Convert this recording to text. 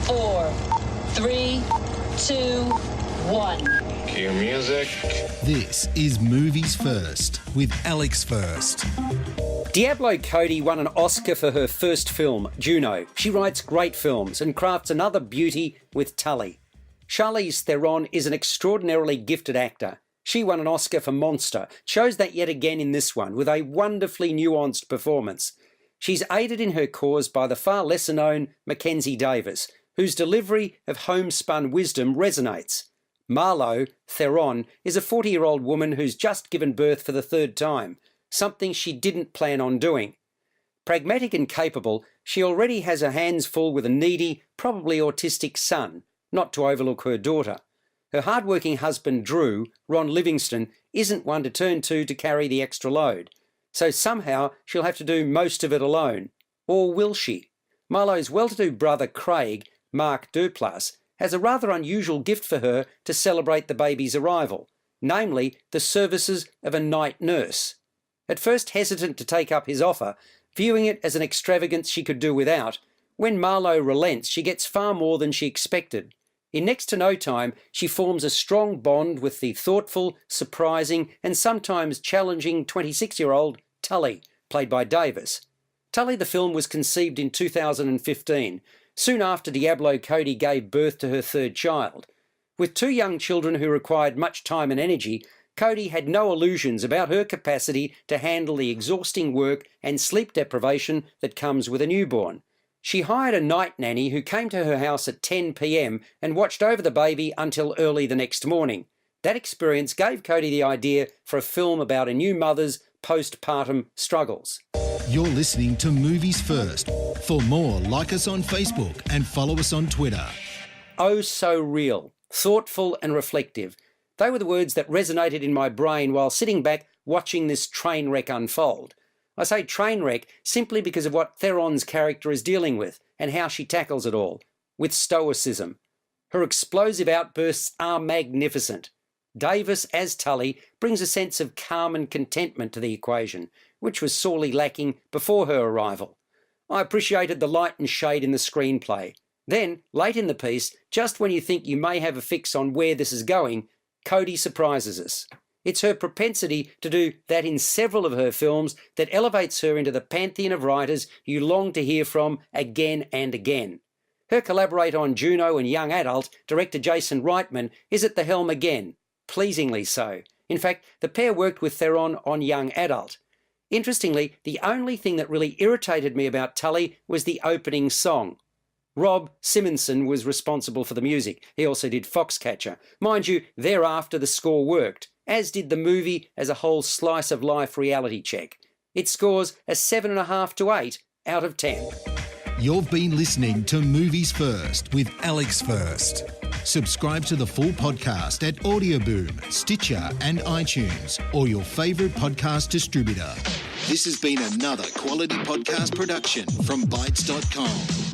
4, 3, 2, 1. Cue music. This is Movies First with Alex First. Diablo Cody won an Oscar for her first film, Juno. She writes great films and crafts another beauty with Tully. Charlize Theron is an extraordinarily gifted actor. She won an Oscar for Monster, shows that yet again in this one with a wonderfully nuanced performance. She's aided in her cause by the far lesser-known Mackenzie, whose delivery of homespun wisdom resonates. Marlo, Theron, is a 40-year-old woman who's just given birth for the third time, something she didn't plan on doing. Pragmatic and capable, she already has her hands full with a needy, probably autistic son, not to overlook her daughter. Her hard-working husband Drew, Ron Livingston, isn't one to turn to carry the extra load. So somehow she'll have to do most of it alone. Or will she? Marlo's well-to-do brother Craig, Mark Duplass, has a rather unusual gift for her to celebrate the baby's arrival, namely the services of a night nurse. At first hesitant to take up his offer, viewing it as an extravagance she could do without, when Marlo relents, she gets far more than she expected. In next to no time, she forms a strong bond with the thoughtful, surprising, and sometimes challenging 26-year-old Tully, played by Davis. Tully the film was conceived in 2015, soon after Diablo Cody gave birth to her third child. With two young children who required much time and energy, Cody had no illusions about her capacity to handle the exhausting work and sleep deprivation that comes with a newborn. She hired a night nanny who came to her house at 10 p.m. and watched over the baby until early the next morning. That experience gave Cody the idea for a film about a new mother's postpartum struggles. You're listening to Movies First. For more, like us on Facebook and follow us on Twitter. Oh, so real, thoughtful and reflective. They were the words that resonated in my brain while sitting back watching this train wreck unfold. I say train wreck simply because of what Theron's character is dealing with and how she tackles it all, with stoicism. Her explosive outbursts are magnificent. Davis, as Tully, brings a sense of calm and contentment to the equation, which was sorely lacking before her arrival. I appreciated the light and shade in the screenplay. Then, late in the piece, just when you think you may have a fix on where this is going, Cody surprises us. It's her propensity to do that in several of her films that elevates her into the pantheon of writers you long to hear from again and again. Her collaborator on Juno and Young Adult, director Jason Reitman, is at the helm again, pleasingly so. In fact, the pair worked with Theron on Young Adult. Interestingly, the only thing that really irritated me about Tully was the opening song. Rob Simonson was responsible for the music. He also did Foxcatcher. Mind you, thereafter the score worked, as did the movie as a whole slice-of-life reality check. It scores a 7.5 to 8 out of 10. You've been listening to Movies First with Alex First. Subscribe to the full podcast at Audioboom, Stitcher and iTunes, or your favourite podcast distributor. This has been another quality podcast production from Bytes.com.